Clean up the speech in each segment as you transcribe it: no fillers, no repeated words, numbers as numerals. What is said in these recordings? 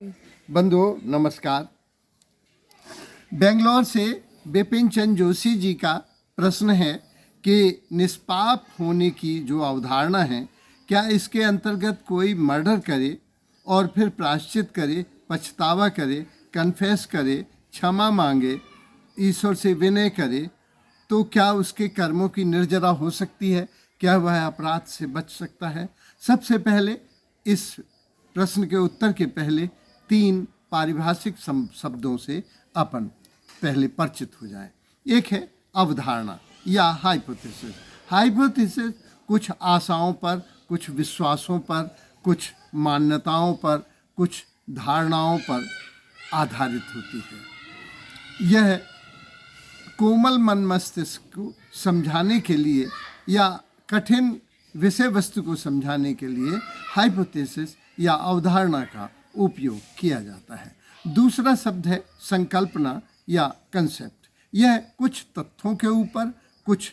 बंधुओं नमस्कार। बेंगलोर से बिपिन चंद्र जोशी जी का प्रश्न है कि निष्पाप होने की जो अवधारणा है, क्या इसके अंतर्गत कोई मर्डर करे और फिर प्रायश्चित करे, पछतावा करे, कन्फेस करे, क्षमा मांगे, ईश्वर से विनय करे, तो क्या उसके कर्मों की निर्जरा हो सकती है? क्या वह अपराध से बच सकता है? सबसे पहले इस प्रश्न के उत्तर के पहले 3 पारिभाषिक शब्दों से अपन पहले परिचित हो जाएं। एक है अवधारणा या हाइपोथेसिस। हाइपोथेसिस कुछ आशाओं पर, कुछ विश्वासों पर, कुछ मान्यताओं पर, कुछ धारणाओं पर आधारित होती है। यह कोमल मन मस्तिष्क को समझाने के लिए या कठिन विषय वस्तु को समझाने के लिए हाइपोथेसिस या अवधारणा का उपयोग किया जाता है। दूसरा शब्द है संकल्पना या कंसेप्ट। यह कुछ तथ्यों के ऊपर, कुछ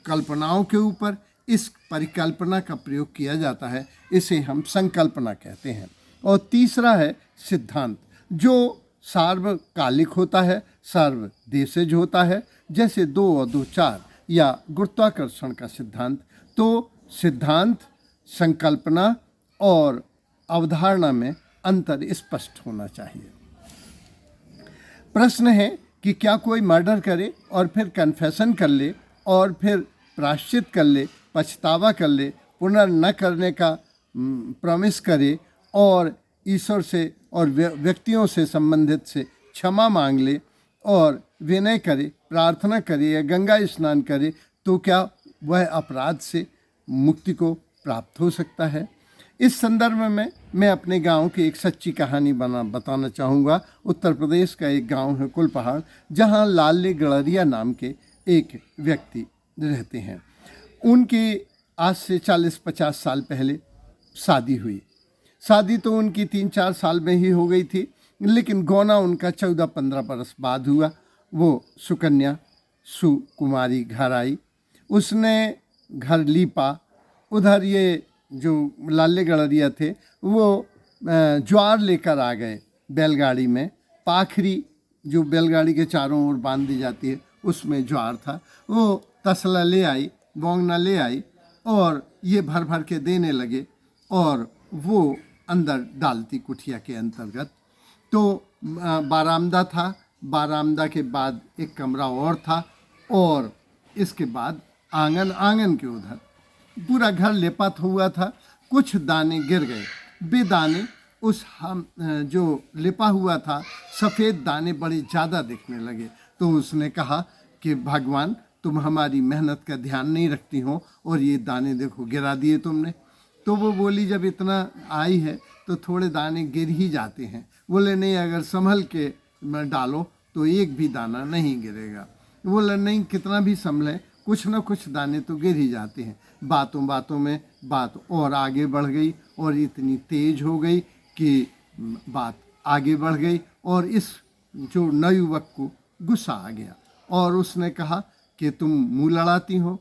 कल्पनाओं के ऊपर इस परिकल्पना का प्रयोग किया जाता है, इसे हम संकल्पना कहते हैं। और तीसरा है सिद्धांत, जो सार्वकालिक होता है, सर्वदेशज होता है, जैसे 2 और 2 4 या गुरुत्वाकर्षण का सिद्धांत। तो सिद्धांत, संकल्पना और अवधारणा में अंतर स्पष्ट होना चाहिए। प्रश्न है कि क्या कोई मर्डर करे और फिर कन्फेशन कर ले और फिर प्रायश्चित कर ले, पछतावा कर ले, पुनर् न करने का प्रॉमिस करे और ईश्वर से और व्यक्तियों से संबंधित से क्षमा मांग ले और विनय करे, प्रार्थना करे या गंगा स्नान करे, तो क्या वह अपराध से मुक्ति को प्राप्त हो सकता है? इस संदर्भ में मैं अपने गांव की एक सच्ची कहानी बताना चाहूँगा। उत्तर प्रदेश का एक गांव है कुलपहाड़, जहां लाले गड़रिया नाम के एक व्यक्ति रहते हैं। उनकी आज से 40-50 साल पहले शादी हुई। शादी तो उनकी 3-4 साल में ही हो गई थी, लेकिन गौना उनका 14-15 बरस बाद हुआ। वो सुकन्या सुकुमारी घर आई, उसने घर लीपा। उधर ये जो लाले गड़रिया थे वो ज्वार लेकर आ गए बैलगाड़ी में। पाखरी जो बैलगाड़ी के चारों ओर बांध दी जाती है, उसमें ज्वार था। वो तसला ले आई, बोंगना ले आई और ये भर भर के देने लगे और वो अंदर डालती कुठिया के अंतर्गत। तो बारामदा था, बारामदा के बाद एक कमरा और था और इसके बाद आंगन, आंगन के उधर पूरा घर लेपात हुआ था। कुछ दाने गिर गए, वे दाने उस जो लिपा हुआ था, सफ़ेद दाने बड़े ज़्यादा दिखने लगे। तो उसने कहा कि भगवान, तुम हमारी मेहनत का ध्यान नहीं रखती हो और ये दाने देखो गिरा दिए तुमने। तो वो बोली, जब इतना आई है तो थोड़े दाने गिर ही जाते हैं। बोले नहीं, अगर संभल के डालो तो एक भी दाना नहीं गिरेगा। बोले नहीं, कितना भी संभले, कुछ न कुछ दाने तो गिर ही जाते हैं। बातों बातों में बात और आगे बढ़ गई और इतनी तेज हो गई कि बात आगे बढ़ गई और इस जो नवयुवक को गुस्सा आ गया और उसने कहा कि तुम मुंह लड़ाती हो।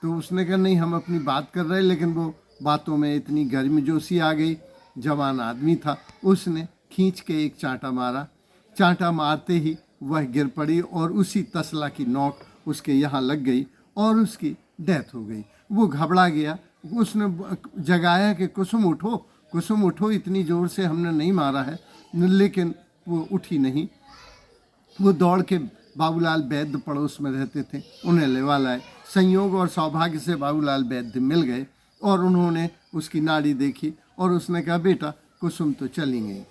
तो उसने कहा नहीं, हम अपनी बात कर रहे, लेकिन वो बातों में इतनी गर्मजोशी आ गई। जवान आदमी था, उसने खींच के एक चांटा मारा। चांटा मारते ही वह गिर पड़ी और उसी तसला की नोक उसके यहाँ लग गई और उसकी डेथ हो गई। वो घबरा गया, उसने जगाया कि कुसुम उठो, कुसुम उठो, इतनी ज़ोर से हमने नहीं मारा है, लेकिन वो उठी नहीं। वो दौड़ के बाबूलाल वैद्य पड़ोस में रहते थे, उन्हें लेवा लाए। संयोग और सौभाग्य से बाबूलाल वैद्य मिल गए और उन्होंने उसकी नाड़ी देखी और उसने कहा, बेटा कुसुम तो चली गई।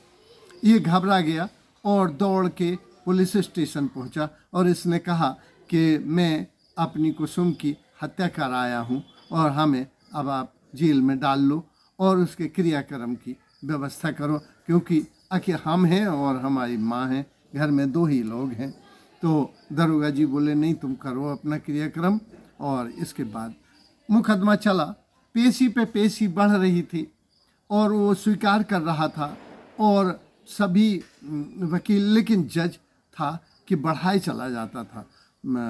ये घबरा गया और दौड़ के पुलिस स्टेशन पहुंचा और इसने कहा कि मैं अपनी कुसुम की हत्या कर आया हूँ और हमें अब आप जेल में डाल लो और उसके क्रियाक्रम की व्यवस्था करो, क्योंकि आखिर हम हैं और हमारी माँ है, घर में 2 ही लोग हैं। तो दरोगा जी बोले नहीं, तुम करो अपना क्रियाक्रम। और इसके बाद मुकदमा चला, पेशी पे पेशी बढ़ रही थी और वो स्वीकार कर रहा था और सभी वकील, लेकिन जज था कि बढ़ाए चला जाता था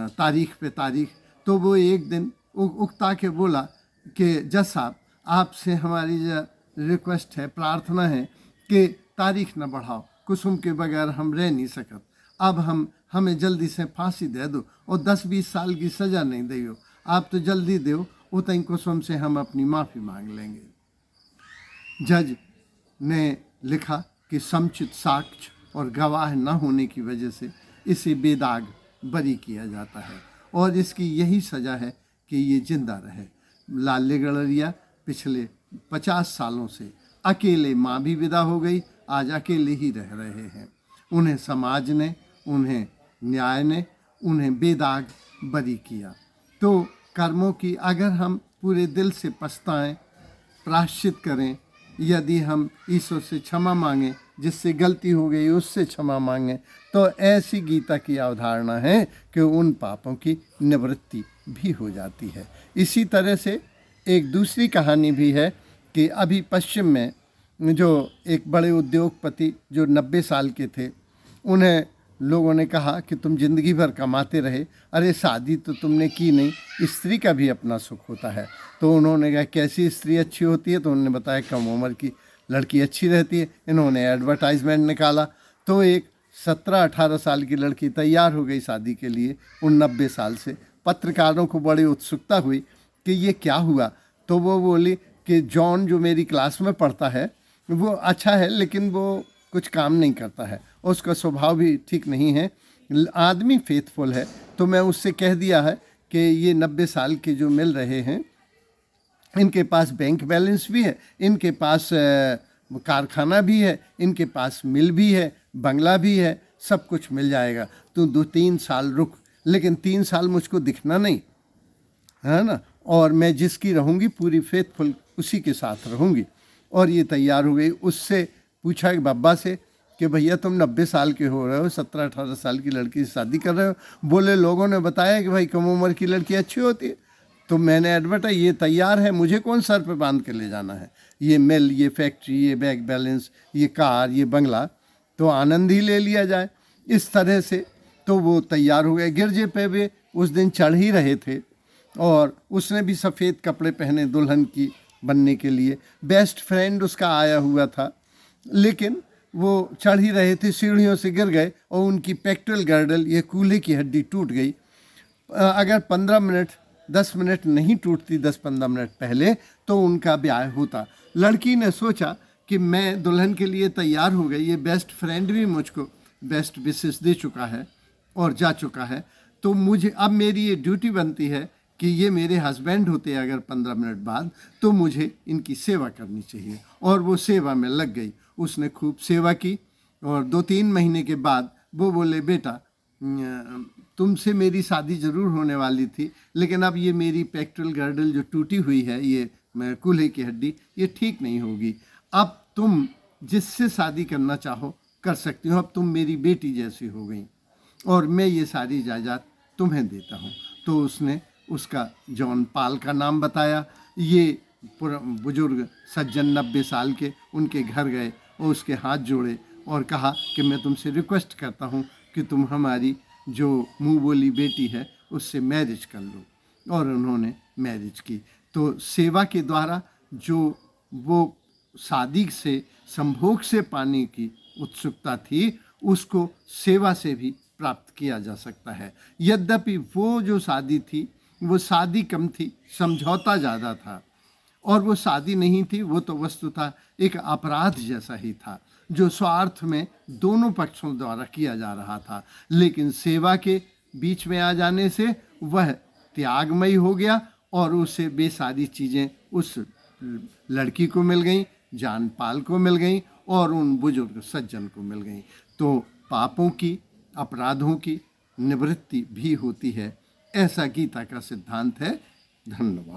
तारीख पे तारीख। तो वो एक दिन उकता के बोला कि जज साहब, आपसे हमारी रिक्वेस्ट है, प्रार्थना है कि तारीख न बढ़ाओ, कुसुम के बगैर हम रह नहीं सकत, अब हमें जल्दी से फांसी दे दो और 10-20 साल की सज़ा नहीं दियो, आप तो जल्दी दो, उतई कुसुम से हम अपनी माफ़ी मांग लेंगे। जज ने लिखा कि समुचित साक्ष्य और गवाह न होने की वजह से इसे बेदाग बरी किया जाता है और इसकी यही सज़ा है कि ये जिंदा रहे। लाले गड़रिया पिछले 50 सालों से अकेले, माँ भी विदा हो गई, आज अकेले ही रह रहे हैं। उन्हें समाज ने, उन्हें न्याय ने, उन्हें बेदाग बरी किया। तो कर्मों की अगर हम पूरे दिल से पछताएं, प्रायश्चित करें, यदि हम ईश्वर से क्षमा मांगें, जिससे गलती हो गई उससे क्षमा मांगें, तो ऐसी गीता की अवधारणा है कि उन पापों की निवृत्ति भी हो जाती है। इसी तरह से एक दूसरी कहानी भी है कि अभी पश्चिम में जो एक बड़े उद्योगपति जो 90 साल के थे, उन्हें लोगों ने कहा कि तुम जिंदगी भर कमाते रहे, अरे शादी तो तुमने की नहीं, स्त्री का भी अपना सुख होता है। तो उन्होंने कहा कैसी स्त्री अच्छी होती है, तो उन्होंने बताया कम उम्र की लड़की अच्छी रहती है। इन्होंने एडवर्टाइजमेंट निकाला तो एक 17-18 साल की लड़की तैयार हो गई शादी के लिए उन 90 साल से। पत्रकारों को बड़ी उत्सुकता हुई कि ये क्या हुआ, तो वो बोली कि जॉन जो मेरी क्लास में पढ़ता है वो अच्छा है, लेकिन वो कुछ काम नहीं करता है, उसका स्वभाव भी ठीक नहीं है, आदमी फेथफुल है, तो मैं उससे कह दिया है कि ये 90 साल के जो मिल रहे हैं, इनके पास बैंक बैलेंस भी है, इनके पास कारखाना भी है, इनके पास मिल भी है, बंगला भी है, सब कुछ मिल जाएगा, तो 2-3 साल रुक, लेकिन 3 साल मुझको दिखना नहीं है ना, और मैं जिसकी रहूँगी पूरी फेथफुल उसी के साथ रहूँगी। और ये तैयार हो गई। उससे पूछा कि बाबा से कि भैया तुम 90 साल के हो रहे हो, 17-18 साल की लड़की से शादी कर रहे हो। बोले लोगों ने बताया कि भाई कम उम्र की लड़की अच्छी होती है। तो मैंने एडवर्टाइज, ये तैयार है, मुझे कौन सर पे बांध के ले जाना है, ये मिल, ये फैक्ट्री, ये बैंक बैलेंस, ये कार, ये बंगला, तो आनंद ही ले लिया जाए। इस तरह से तो वो तैयार हो गए। गिरजे पे वे उस दिन चढ़ ही रहे थे और उसने भी सफ़ेद कपड़े पहने दुल्हन की बनने के लिए। बेस्ट फ्रेंड उसका आया हुआ था, लेकिन वो चढ़ ही रहे थे, सीढ़ियों से गिर गए और उनकी पेक्टोरल गर्डल, ये कूल्हे की हड्डी टूट गई। अगर 15 मिनट 10 मिनट नहीं टूटती, 10-15 मिनट पहले, तो उनका ब्याह होता। लड़की ने सोचा कि मैं दुल्हन के लिए तैयार हो गई, ये बेस्ट फ्रेंड भी मुझको बेस्ट विशेष दे चुका है और जा चुका है, तो मुझे अब मेरी ये ड्यूटी बनती है कि ये मेरे हस्बैंड होते अगर 15 मिनट बाद, तो मुझे इनकी सेवा करनी चाहिए। और वो सेवा में लग गई, उसने खूब सेवा की और 2-3 महीने के बाद वो बोले बेटा तुमसे मेरी शादी ज़रूर होने वाली थी, लेकिन अब ये मेरी पेक्टोरल गर्डल जो टूटी हुई है, ये कूल्हे की हड्डी, ये ठीक नहीं होगी। अब तुम जिससे शादी करना चाहो कर सकती हो, अब तुम मेरी बेटी जैसी हो गई और मैं ये सारी इजाज़त तुम्हें देता हूँ। तो उसने उसका जॉन पाल का नाम बताया। ये बुजुर्ग सज्जन 90 साल के उनके घर गए और उसके हाथ जोड़े और कहा कि मैं तुमसे रिक्वेस्ट करता हूँ कि तुम हमारी जो मुँह बोली बेटी है उससे मैरिज कर लो। और उन्होंने मैरिज की। तो सेवा के द्वारा जो वो शादी से संभोग से पाने की उत्सुकता थी, उसको सेवा से भी प्राप्त किया जा सकता है। यद्यपि वो जो शादी थी वो शादी कम थी, समझौता ज़्यादा था, और वो शादी नहीं थी, वो तो वस्तुतः एक अपराध जैसा ही था जो स्वार्थ में दोनों पक्षों द्वारा किया जा रहा था। लेकिन सेवा के बीच में आ जाने से वह त्यागमयी हो गया और उसे बेसारी चीज़ें उस लड़की को मिल गईं, जानपाल को मिल गईं और उन बुजुर्ग सज्जन को मिल गईं। तो पापों की, अपराधों की निवृत्ति भी होती है, ऐसा गीता का सिद्धांत है। धन्यवाद।